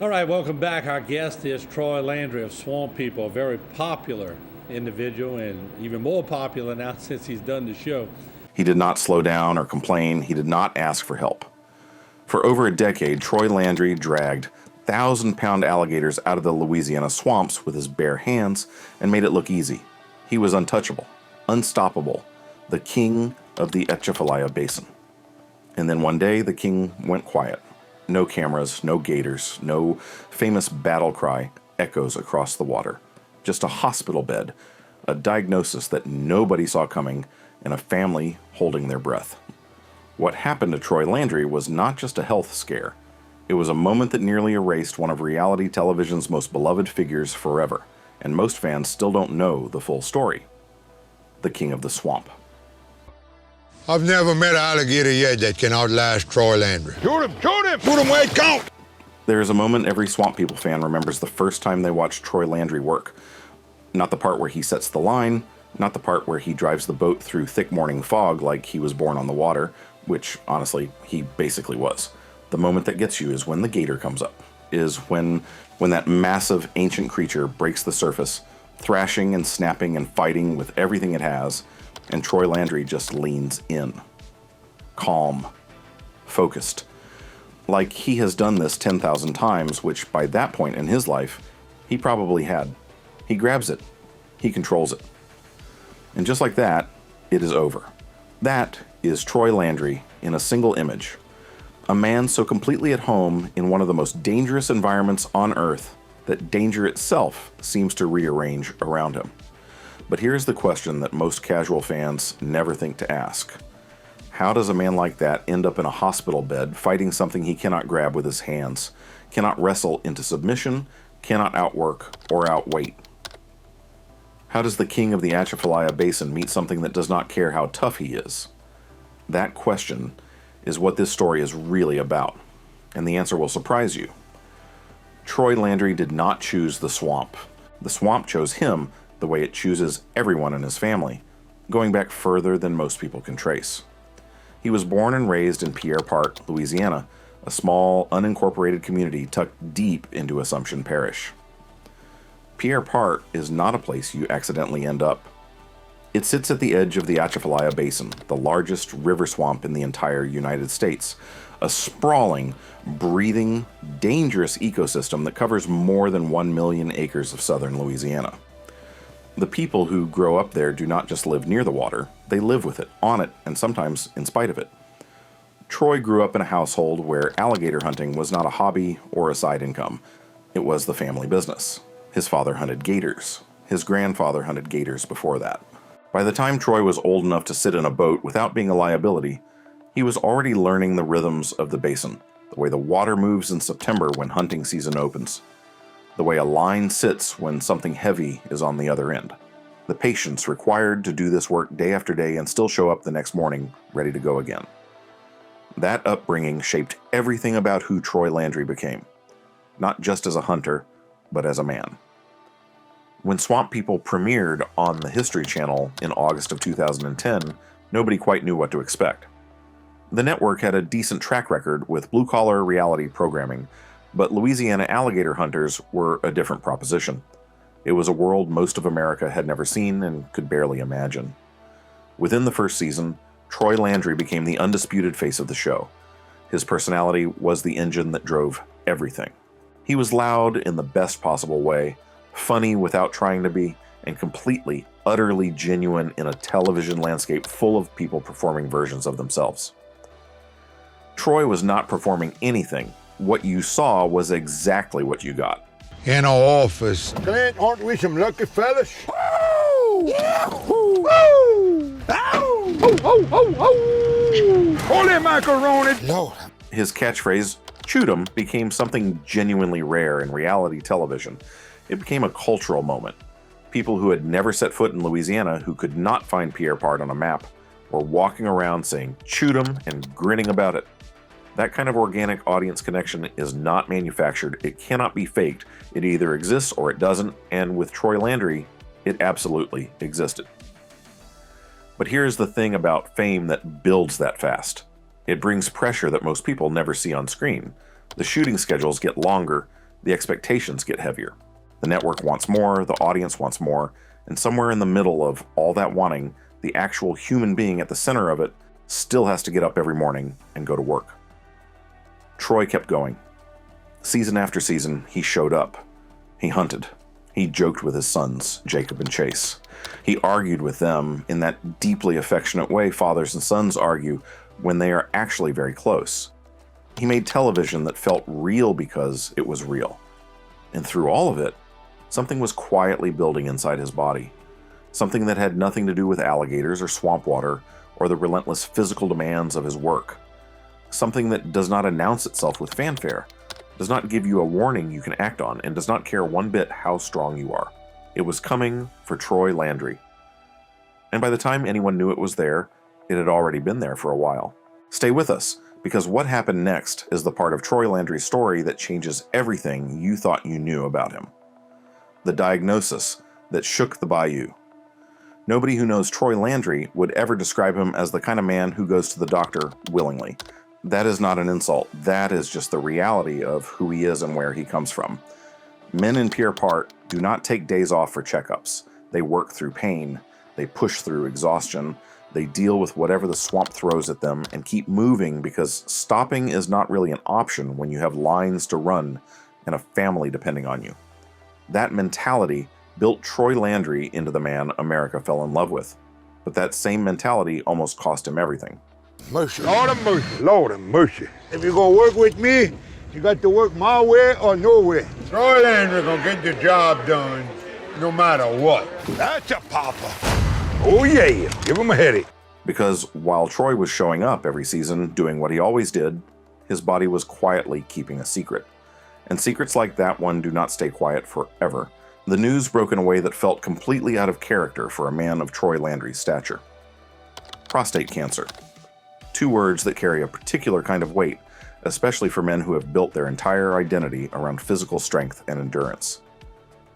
All right, welcome back. Our guest is Troy Landry of Swamp People, a very popular individual and even more popular now since he's done the show. He did not slow down or complain. He did not ask for help. For over a decade, Troy Landry dragged 1,000-pound alligators out of the Louisiana swamps with his bare hands and made it look easy. He was untouchable, unstoppable, the king of the Atchafalaya Basin. And then one day, the king went quiet. No cameras, no gators, no famous battle cry echoes across the water. Just a hospital bed, a diagnosis that nobody saw coming, and a family holding their breath. What happened to Troy Landry was not just a health scare. It was a moment that nearly erased one of reality television's most beloved figures forever, and most fans still don't know the full story. The King of the Swamp. I've never met an alligator yet that can outlast Troy Landry. Shoot him! Shoot him! Shoot him where it counts! There is a moment every Swamp People fan remembers the first time they watched Troy Landry work. Not the part where he sets the line, not the part where he drives the boat through thick morning fog like he was born on the water, which, honestly, he basically was. The moment that gets you is when the gator comes up, is when that massive ancient creature breaks the surface, thrashing and snapping and fighting with everything it has, and Troy Landry just leans in. Calm. Focused. Like he has done this 10,000 times, which by that point in his life, he probably had. He grabs it. He controls it. And just like that, it is over. That is Troy Landry in a single image. A man so completely at home in one of the most dangerous environments on Earth that danger itself seems to rearrange around him. But here's the question that most casual fans never think to ask. How does a man like that end up in a hospital bed fighting something he cannot grab with his hands, cannot wrestle into submission, cannot outwork or outweight? How does the king of the Atchafalaya Basin meet something that does not care how tough he is? That question is what this story is really about, and the answer will surprise you. Troy Landry did not choose the swamp. The swamp chose him the way it chooses everyone in his family, going back further than most people can trace. He was born and raised in Pierre Part, Louisiana, a small, unincorporated community tucked deep into Assumption Parish. Pierre Part is not a place you accidentally end up. It sits at the edge of the Atchafalaya Basin, the largest river swamp in the entire United States, a sprawling, breathing, dangerous ecosystem that covers more than 1 million acres of southern Louisiana. The people who grow up there do not just live near the water, they live with it, on it, and sometimes in spite of it. Troy grew up in a household where alligator hunting was not a hobby or a side income. It was the family business. His father hunted gators. His grandfather hunted gators before that. By the time Troy was old enough to sit in a boat without being a liability, he was already learning the rhythms of the basin, the way the water moves in September when hunting season opens, the way a line sits when something heavy is on the other end, the patience required to do this work day after day and still show up the next morning ready to go again. That upbringing shaped everything about who Troy Landry became, not just as a hunter, but as a man. When Swamp People premiered on the History Channel in August of 2010, nobody quite knew what to expect. The network had a decent track record with blue-collar reality programming, but Louisiana alligator hunters were a different proposition. It was a world most of America had never seen and could barely imagine. Within the first season, Troy Landry became the undisputed face of the show. His personality was the engine that drove everything. He was loud in the best possible way, funny without trying to be, and completely, utterly genuine in a television landscape full of people performing versions of themselves. Troy was not performing anything. What you saw was exactly what you got. In our office. Clint, aren't we some lucky fellas? Woo! Yeah! Woo! Woo! Ow! Ho, ho, ho, ho! Holy macaroni! Lord. His catchphrase, "Shoot 'em," became something genuinely rare in reality television. It became a cultural moment. People who had never set foot in Louisiana, who could not find Pierre Part on a map, were walking around saying "shoot 'em" and grinning about it. That kind of organic audience connection is not manufactured. It cannot be faked. It either exists or it doesn't, and with Troy Landry, it absolutely existed. But here's the thing about fame that builds that fast. It brings pressure that most people never see on screen. The shooting schedules get longer, the expectations get heavier. The network wants more, the audience wants more, and somewhere in the middle of all that wanting, the actual human being at the center of it still has to get up every morning and go to work. Troy kept going. Season after season, he showed up. He hunted. He joked with his sons, Jacob and Chase. He argued with them in that deeply affectionate way fathers and sons argue when they are actually very close. He made television that felt real because it was real. And through all of it, something was quietly building inside his body. Something that had nothing to do with alligators or swamp water or the relentless physical demands of his work. Something that does not announce itself with fanfare, does not give you a warning you can act on, and does not care one bit how strong you are. It was coming for Troy Landry. And by the time anyone knew it was there, it had already been there for a while. Stay with us, because what happened next is the part of Troy Landry's story that changes everything you thought you knew about him. The diagnosis that shook the bayou. Nobody who knows Troy Landry would ever describe him as the kind of man who goes to the doctor willingly. That is not an insult. That is just the reality of who he is and where he comes from. Men in Pierre Part do not take days off for checkups. They work through pain. They push through exhaustion. They deal with whatever the swamp throws at them and keep moving because stopping is not really an option when you have lines to run and a family depending on you. That mentality built Troy Landry into the man America fell in love with. But that same mentality almost cost him everything. Mercy, Lord of mercy, Lord of mercy. If you're gonna work with me, you got to work my way or no way. Troy Landry gonna get the job done no matter what. That's a papa. Oh yeah, give him a headache. Because while Troy was showing up every season doing what he always did, his body was quietly keeping a secret. And secrets like that one do not stay quiet forever. The news broke in a way that felt completely out of character for a man of Troy Landry's stature. Prostate cancer. 2 words that carry a particular kind of weight, especially for men who have built their entire identity around physical strength and endurance.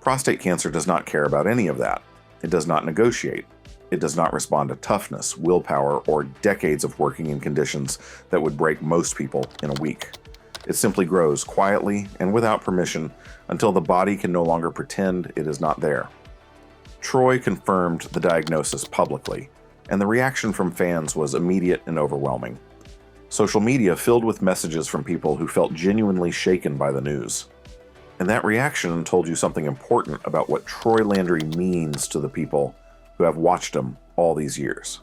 Prostate cancer does not care about any of that. It does not negotiate. It does not respond to toughness, willpower, or decades of working in conditions that would break most people in a week. It simply grows quietly and without permission until the body can no longer pretend it is not there. Troy confirmed the diagnosis publicly, and the reaction from fans was immediate and overwhelming. Social media filled with messages from people who felt genuinely shaken by the news. And that reaction told you something important about what Troy Landry means to the people who have watched him all these years.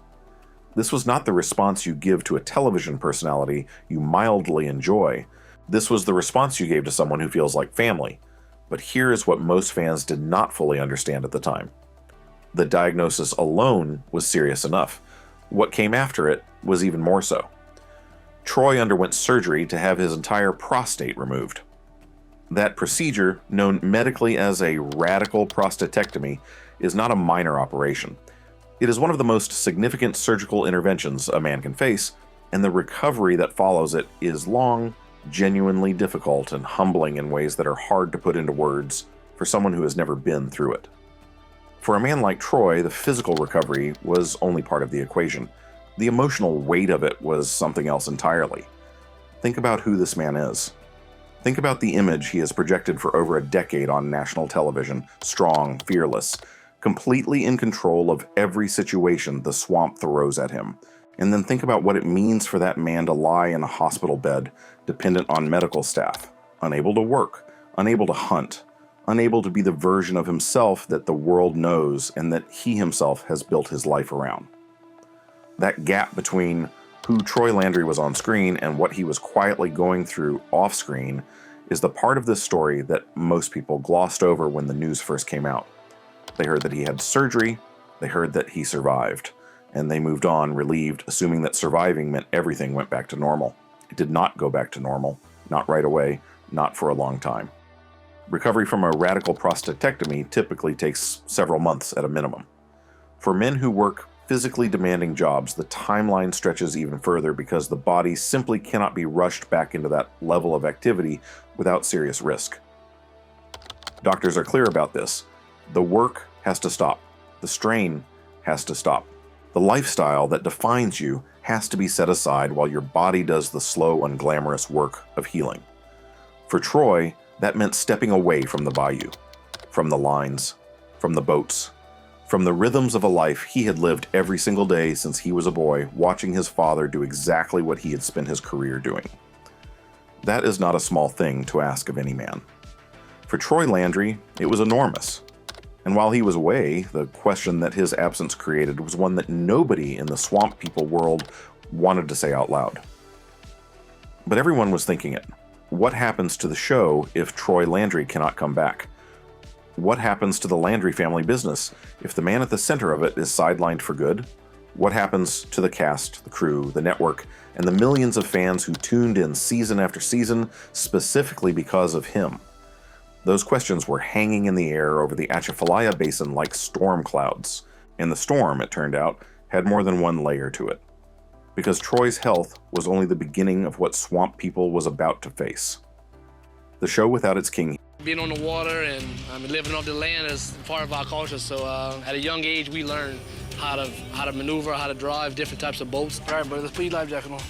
This was not the response you give to a television personality you mildly enjoy. This was the response you gave to someone who feels like family. But here is what most fans did not fully understand at the time. The diagnosis alone was serious enough. What came after it was even more so. Troy underwent surgery to have his entire prostate removed. That procedure, known medically as a radical prostatectomy, is not a minor operation. It is one of the most significant surgical interventions a man can face, and the recovery that follows it is long, genuinely difficult, and humbling in ways that are hard to put into words for someone who has never been through it. For a man like Troy, the physical recovery was only part of the equation. The emotional weight of it was something else entirely. Think about who this man is. Think about the image he has projected for over a decade on national television, strong, fearless, completely in control of every situation the swamp throws at him. And then think about what it means for that man to lie in a hospital bed, dependent on medical staff, unable to work, unable to hunt, unable to be the version of himself that the world knows and that he himself has built his life around. That gap between who Troy Landry was on screen and what he was quietly going through off screen is the part of this story that most people glossed over when the news first came out. They heard that he had surgery, they heard that he survived, and they moved on relieved, assuming that surviving meant everything went back to normal. It did not go back to normal, not right away, not for a long time. Recovery from a radical prostatectomy typically takes several months at a minimum. For men who work physically demanding jobs, the timeline stretches even further because the body simply cannot be rushed back into that level of activity without serious risk. Doctors are clear about this. The work has to stop. The strain has to stop. The lifestyle that defines you has to be set aside while your body does the slow, unglamorous work of healing. For Troy, That meant stepping away from the bayou, from the lines, from the boats, from the rhythms of a life he had lived every single day since he was a boy, watching his father do exactly what he had spent his career doing. That is not a small thing to ask of any man. For Troy Landry, it was enormous. And while he was away, the question that his absence created was one that nobody in the swamp people world wanted to say out loud. But everyone was thinking it. What happens to the show if Troy Landry cannot come back? What happens to the Landry family business if the man at the center of it is sidelined for good? What happens to the cast, the crew, the network, and the millions of fans who tuned in season after season specifically because of him? Those questions were hanging in the air over the Atchafalaya Basin like storm clouds, and the storm, it turned out, had more than one layer to it. Because Troy's health was only the beginning of what Swamp People was about to face. The show without its king. Being on the water and living off the land is part of our culture, so at a young age we learn how to maneuver, how to drive different types of boats. All right, buddy, let's put your life jacket on.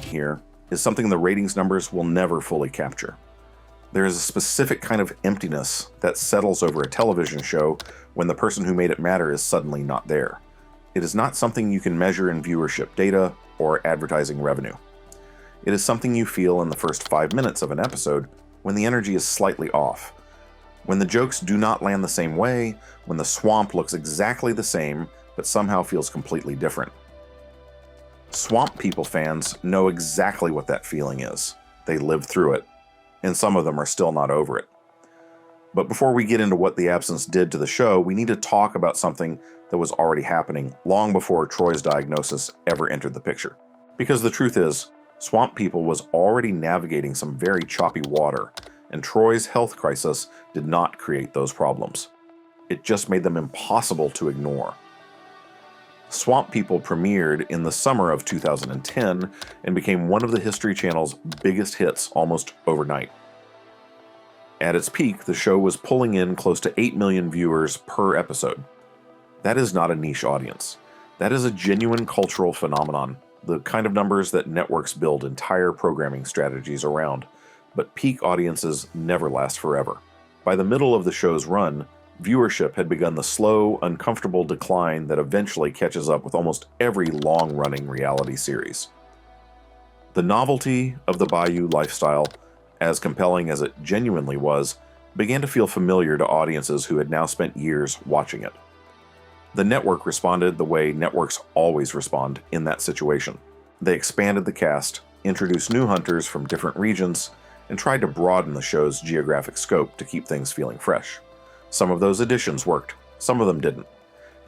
Here is something the ratings numbers will never fully capture. There is a specific kind of emptiness that settles over a television show when the person who made it matter is suddenly not there. It is not something you can measure in viewership data or advertising revenue. It is something you feel in the first 5 minutes of an episode when the energy is slightly off, when the jokes do not land the same way, when the swamp looks exactly the same but somehow feels completely different. Swamp People fans know exactly what that feeling is. They lived through it, and some of them are still not over it. But before we get into what the absence did to the show, we need to talk about something that was already happening long before Troy's diagnosis ever entered the picture. Because the truth is, Swamp People was already navigating some very choppy water, and Troy's health crisis did not create those problems. It just made them impossible to ignore. Swamp People premiered in the summer of 2010 and became one of the History Channel's biggest hits almost overnight. At its peak, the show was pulling in close to 8 million viewers per episode. That is not a niche audience. That is a genuine cultural phenomenon, the kind of numbers that networks build entire programming strategies around. But peak audiences never last forever. By the middle of the show's run, viewership had begun the slow, uncomfortable decline that eventually catches up with almost every long-running reality series. The novelty of the Bayou lifestyle, as compelling as it genuinely was, began to feel familiar to audiences who had now spent years watching it. The network responded the way networks always respond in that situation. They expanded the cast, introduced new hunters from different regions, and tried to broaden the show's geographic scope to keep things feeling fresh. Some of those additions worked, some of them didn't.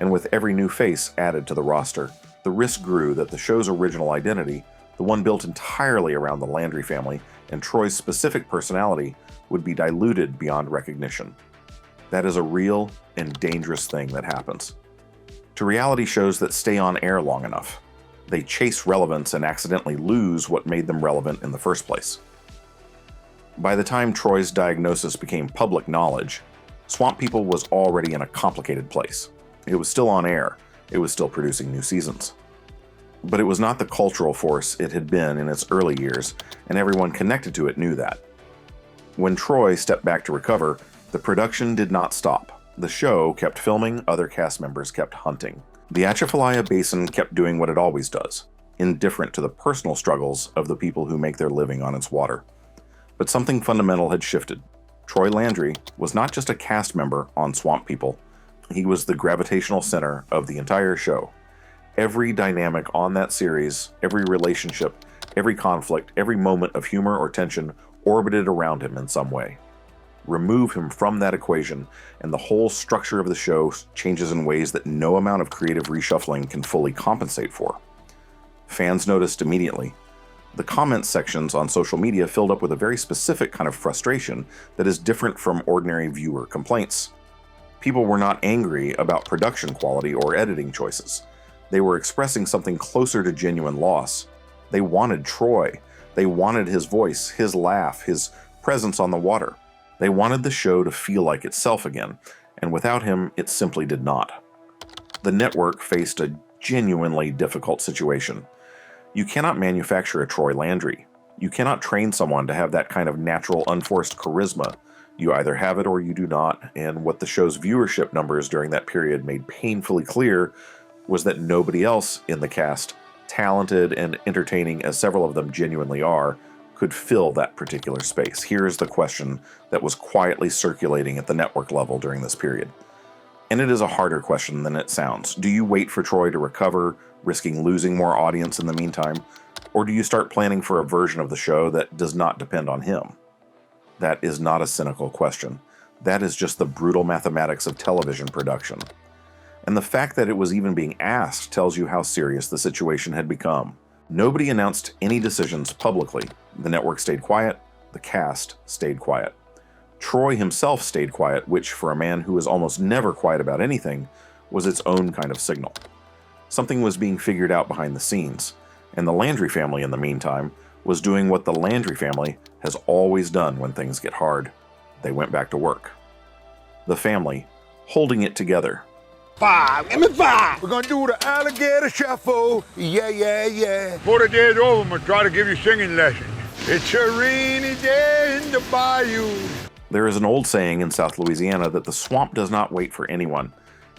And with every new face added to the roster, the risk grew that the show's original identity, the one built entirely around the Landry family and Troy's specific personality, would be diluted beyond recognition. That is a real and dangerous thing that happens to reality shows that stay on air long enough. They chase relevance and accidentally lose what made them relevant in the first place. By the time Troy's diagnosis became public knowledge, Swamp People was already in a complicated place. It was still on air. It was still producing new seasons. But it was not the cultural force it had been in its early years, and everyone connected to it knew that. When Troy stepped back to recover, the production did not stop. The show kept filming, other cast members kept hunting. The Atchafalaya Basin kept doing what it always does, indifferent to the personal struggles of the people who make their living on its water. But something fundamental had shifted. Troy Landry was not just a cast member on Swamp People. He was the gravitational center of the entire show. Every dynamic on that series, every relationship, every conflict, every moment of humor or tension orbited around him in some way. Remove him from that equation, and the whole structure of the show changes in ways that no amount of creative reshuffling can fully compensate for. Fans noticed immediately. The comments sections on social media filled up with a very specific kind of frustration that is different from ordinary viewer complaints. People were not angry about production quality or editing choices. They were expressing something closer to genuine loss. They wanted Troy. They wanted his voice, his laugh, his presence on the water. They wanted the show to feel like itself again, and without him, it simply did not. The network faced a genuinely difficult situation. You cannot manufacture a Troy Landry. You cannot train someone to have that kind of natural, unforced charisma. You either have it or you do not, and what the show's viewership numbers during that period made painfully clear was that nobody else in the cast, talented and entertaining as several of them genuinely are, could fill that particular space. Here is the question that was quietly circulating at the network level during this period. And it is a harder question than it sounds. Do you wait for Troy to recover, risking losing more audience in the meantime? Or do you start planning for a version of the show that does not depend on him? That is not a cynical question. That is just the brutal mathematics of television production. And the fact that it was even being asked tells you how serious the situation had become. Nobody announced any decisions publicly. The network stayed quiet. The cast stayed quiet. Troy himself stayed quiet, which, for a man who is almost never quiet about anything, was its own kind of signal. Something was being figured out behind the scenes, and the Landry family, in the meantime, was doing what the Landry family has always done when things get hard. They went back to work. The family, holding it together. 5, give me 5. We're gonna do the alligator shuffle. Yeah, yeah, yeah. Before the day's over, I'm gonna try to give you singing lessons. It's a rainy day in the bayou. There is an old saying in South Louisiana that the swamp does not wait for anyone.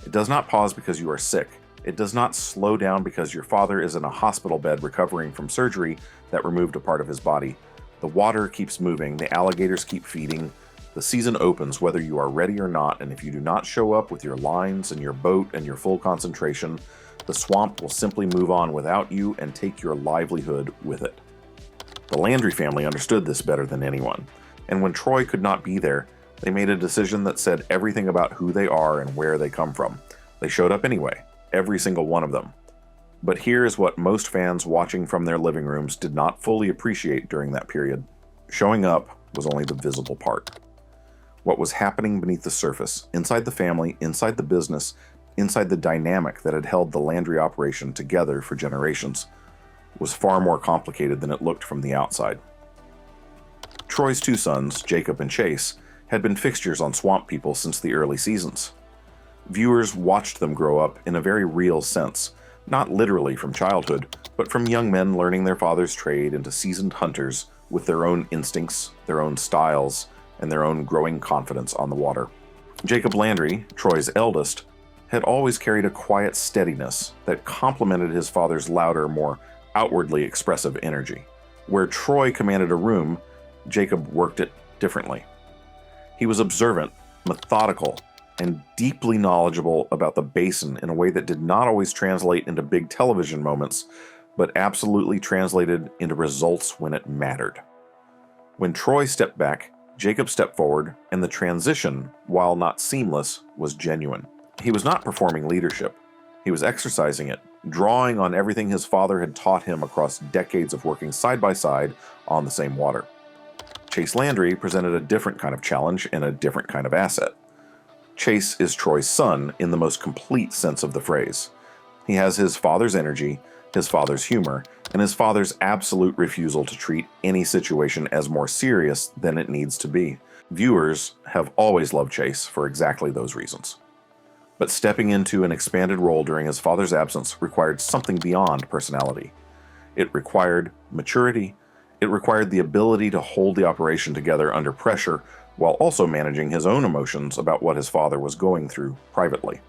It does not pause because you are sick. It does not slow down because your father is in a hospital bed recovering from surgery that removed a part of his body. The water keeps moving, the alligators keep feeding, the season opens whether you are ready or not, and if you do not show up with your lines and your boat and your full concentration, the swamp will simply move on without you and take your livelihood with it. The Landry family understood this better than anyone, and when Troy could not be there, they made a decision that said everything about who they are and where they come from. They showed up anyway, every single one of them. But here is what most fans watching from their living rooms did not fully appreciate during that period. Showing up was only the visible part. What was happening beneath the surface, inside the family, inside the business, inside the dynamic that had held the Landry operation together for generations, was far more complicated than it looked from the outside. Troy's two sons, Jacob and Chase, had been fixtures on Swamp People since the early seasons. Viewers watched them grow up in a very real sense, not literally from childhood, but from young men learning their father's trade into seasoned hunters with their own instincts, their own styles, and their own growing confidence on the water. Jacob Landry, Troy's eldest, had always carried a quiet steadiness that complemented his father's louder, more outwardly expressive energy. Where Troy commanded a room, Jacob worked it differently. He was observant, methodical, and deeply knowledgeable about the basin in a way that did not always translate into big television moments, but absolutely translated into results when it mattered. When Troy stepped back, Jacob stepped forward, and the transition, while not seamless, was genuine. He was not performing leadership. He was exercising it, drawing on everything his father had taught him across decades of working side by side on the same water. Chase Landry presented a different kind of challenge and a different kind of asset. Chase is Troy's son in the most complete sense of the phrase. He has his father's energy, his father's humor, and his father's absolute refusal to treat any situation as more serious than it needs to be. Viewers have always loved Chase for exactly those reasons. But stepping into an expanded role during his father's absence required something beyond personality. It required maturity. It required the ability to hold the operation together under pressure while also managing his own emotions about what his father was going through privately.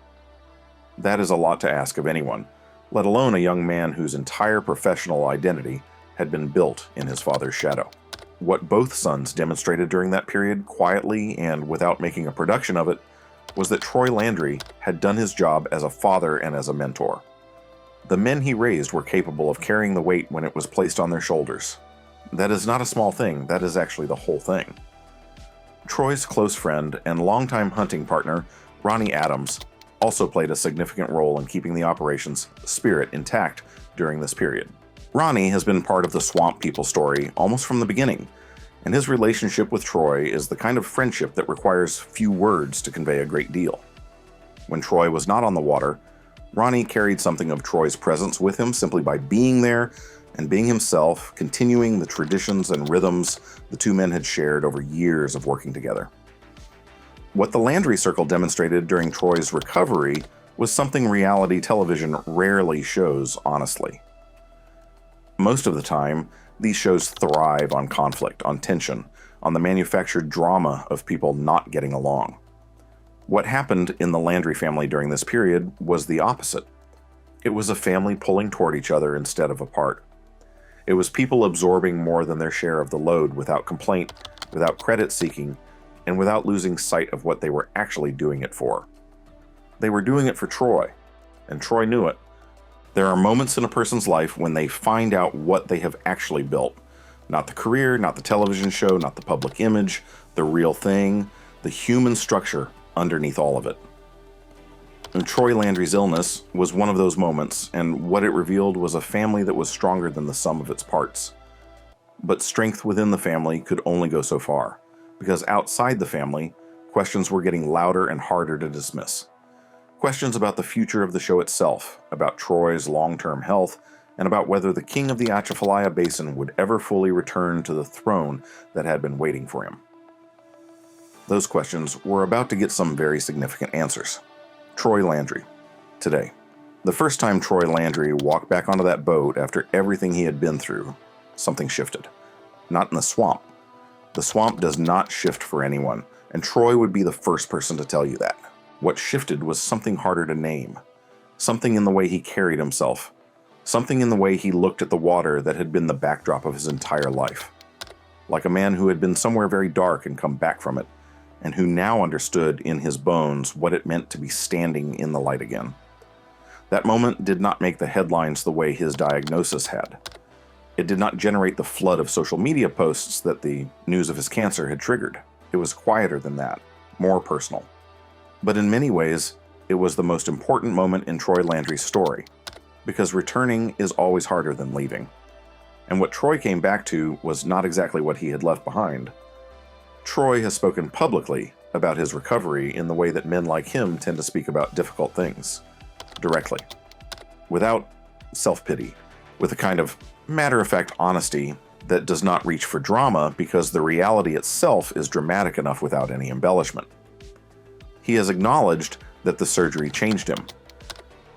That is a lot to ask of anyone, let alone a young man whose entire professional identity had been built in his father's shadow. What both sons demonstrated during that period, quietly and without making a production of it, was that Troy Landry had done his job as a father and as a mentor. The men he raised were capable of carrying the weight when it was placed on their shoulders. That is not a small thing, that is actually the whole thing. Troy's close friend and longtime hunting partner, Ronnie Adams, also played a significant role in keeping the operation's spirit intact during this period. Ronnie has been part of the Swamp People story almost from the beginning, and his relationship with Troy is the kind of friendship that requires few words to convey a great deal. When Troy was not on the water, Ronnie carried something of Troy's presence with him simply by being there and being himself, continuing the traditions and rhythms the two men had shared over years of working together. What the Landry Circle demonstrated during Troy's recovery was something reality television rarely shows honestly. Most of the time, These shows thrive on conflict, on tension, on the manufactured drama of people not getting along. What happened in the Landry family during this period was the opposite. It was a family pulling toward each other instead of apart. It was people absorbing more than their share of the load without complaint, without credit seeking, and without losing sight of what they were actually doing it for. They were doing it for Troy, and Troy knew it. There are moments in a person's life when they find out what they have actually built. Not the career, not the television show, not the public image, the real thing, the human structure underneath all of it. And Troy Landry's illness was one of those moments, and what it revealed was a family that was stronger than the sum of its parts. But strength within the family could only go so far, because outside the family, questions were getting louder and harder to dismiss. Questions about the future of the show itself, about Troy's long-term health, and about whether the king of the Atchafalaya Basin would ever fully return to the throne that had been waiting for him. Those questions were about to get some very significant answers. Troy Landry, today. The first time Troy Landry walked back onto that boat after everything he had been through, something shifted. Not in the swamp. The swamp does not shift for anyone, and Troy would be the first person to tell you that. What shifted was something harder to name. Something in the way he carried himself. Something in the way he looked at the water that had been the backdrop of his entire life. Like a man who had been somewhere very dark and come back from it, and who now understood in his bones what it meant to be standing in the light again. That moment did not make the headlines the way his diagnosis had. It did not generate the flood of social media posts that the news of his cancer had triggered. It was quieter than that, more personal. But in many ways, it was the most important moment in Troy Landry's story, because returning is always harder than leaving. And what Troy came back to was not exactly what he had left behind. Troy has spoken publicly about his recovery in the way that men like him tend to speak about difficult things, directly, without self-pity, with a kind of matter-of-fact honesty that does not reach for drama because the reality itself is dramatic enough without any embellishment. He has acknowledged that the surgery changed him,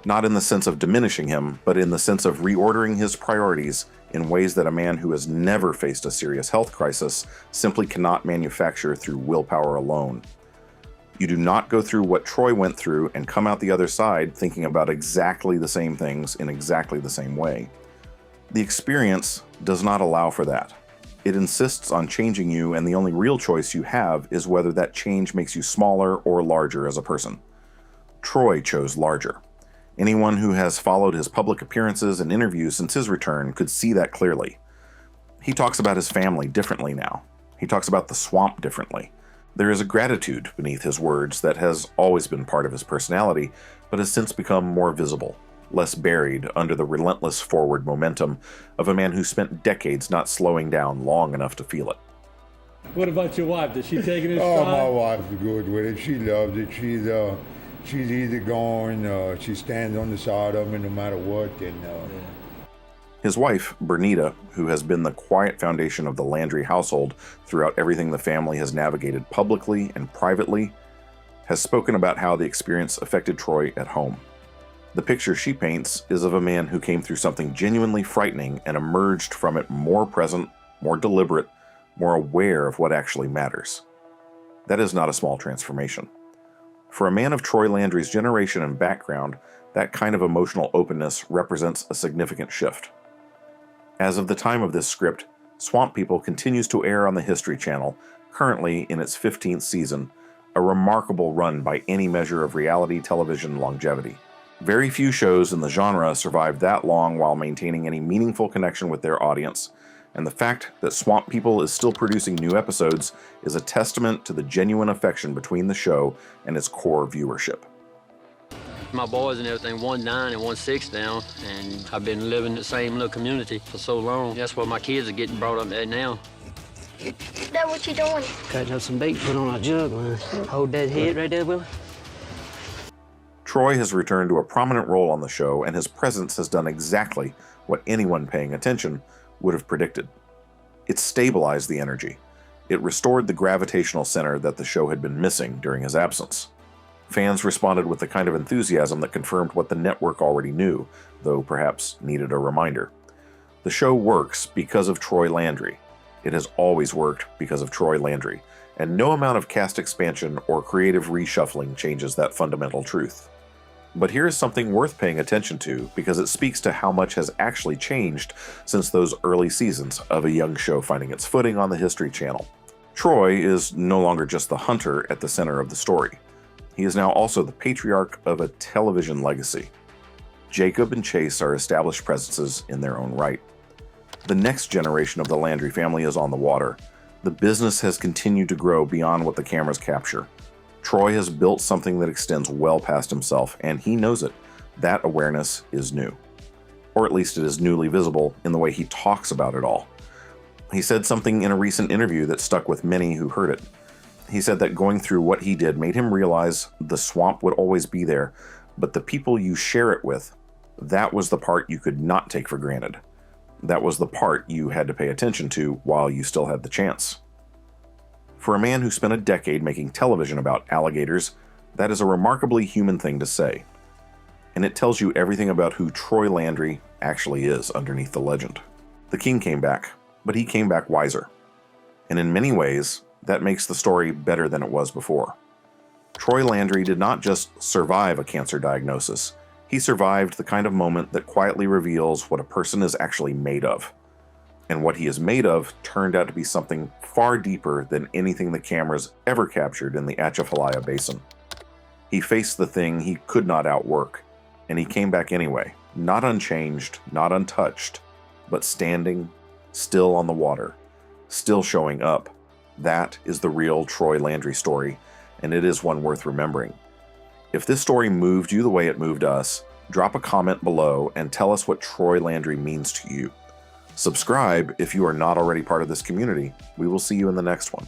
not in the sense of diminishing him, but in the sense of reordering his priorities in ways that a man who has never faced a serious health crisis simply cannot manufacture through willpower alone. You do not go through what Troy went through and come out the other side thinking about exactly the same things in exactly the same way. The experience does not allow for that. It insists on changing you, and the only real choice you have is whether that change makes you smaller or larger as a person. Troy chose larger. Anyone who has followed his public appearances and interviews since his return could see that clearly. He talks about his family differently now. He talks about the swamp differently. There is a gratitude beneath his words that has always been part of his personality, but has since become more visible, less buried under the relentless forward momentum of a man who spent decades not slowing down long enough to feel it. What about your wife? Does she take it in Oh, stride? my wife's good with it. She loves it. She's easy going. She stands on the side of me no matter what. His wife, Bernita, who has been the quiet foundation of the Landry household throughout everything the family has navigated publicly and privately, has spoken about how the experience affected Troy at home. The picture she paints is of a man who came through something genuinely frightening and emerged from it more present, more deliberate, more aware of what actually matters. That is not a small transformation. For a man of Troy Landry's generation and background, that kind of emotional openness represents a significant shift. As of the time of this script, Swamp People continues to air on the History Channel, currently in its 15th season, a remarkable run by any measure of reality television longevity. Very few shows in the genre survive that long while maintaining any meaningful connection with their audience, and the fact that Swamp People is still producing new episodes is a testament to the genuine affection between the show and its core viewership. My boys and everything, 1-9 and 1-6 now, and I've been living in the same little community for so long. That's what my kids are getting brought up at now. Dad, what you doing? Cutting up some bait, put on our jug line. Hold that head right there, Willie. Troy has returned to a prominent role on the show, and his presence has done exactly what anyone paying attention would have predicted. It stabilized the energy. It restored the gravitational center that the show had been missing during his absence. Fans responded with the kind of enthusiasm that confirmed what the network already knew, though perhaps needed a reminder. The show works because of Troy Landry. It has always worked because of Troy Landry, and no amount of cast expansion or creative reshuffling changes that fundamental truth. But here is something worth paying attention to because it speaks to how much has actually changed since those early seasons of a young show finding its footing on the History Channel. Troy is no longer just the hunter at the center of the story. He is now also the patriarch of a television legacy. Jacob and Chase are established presences in their own right. The next generation of the Landry family is on the water. The business has continued to grow beyond what the cameras capture. Troy has built something that extends well past himself, and he knows it. That awareness is new. Or at least it is newly visible in the way he talks about it all. He said something in a recent interview that stuck with many who heard it. He said that going through what he did made him realize the swamp would always be there, but the people you share it with, that was the part you could not take for granted. That was the part you had to pay attention to while you still had the chance. For a man who spent a decade making television about alligators, that is a remarkably human thing to say. And it tells you everything about who Troy Landry actually is underneath the legend. The king came back, but he came back wiser. And in many ways, that makes the story better than it was before. Troy Landry did not just survive a cancer diagnosis. He survived the kind of moment that quietly reveals what a person is actually made of. And what he is made of turned out to be something far deeper than anything the cameras ever captured in the Atchafalaya Basin. He faced the thing he could not outwork, and he came back anyway, not unchanged, not untouched, but standing, still on the water, still showing up. That is the real Troy Landry story, and it is one worth remembering. If this story moved you the way it moved us, drop a comment below and tell us what Troy Landry means to you. Subscribe if you are not already part of this community. We will see you in the next one.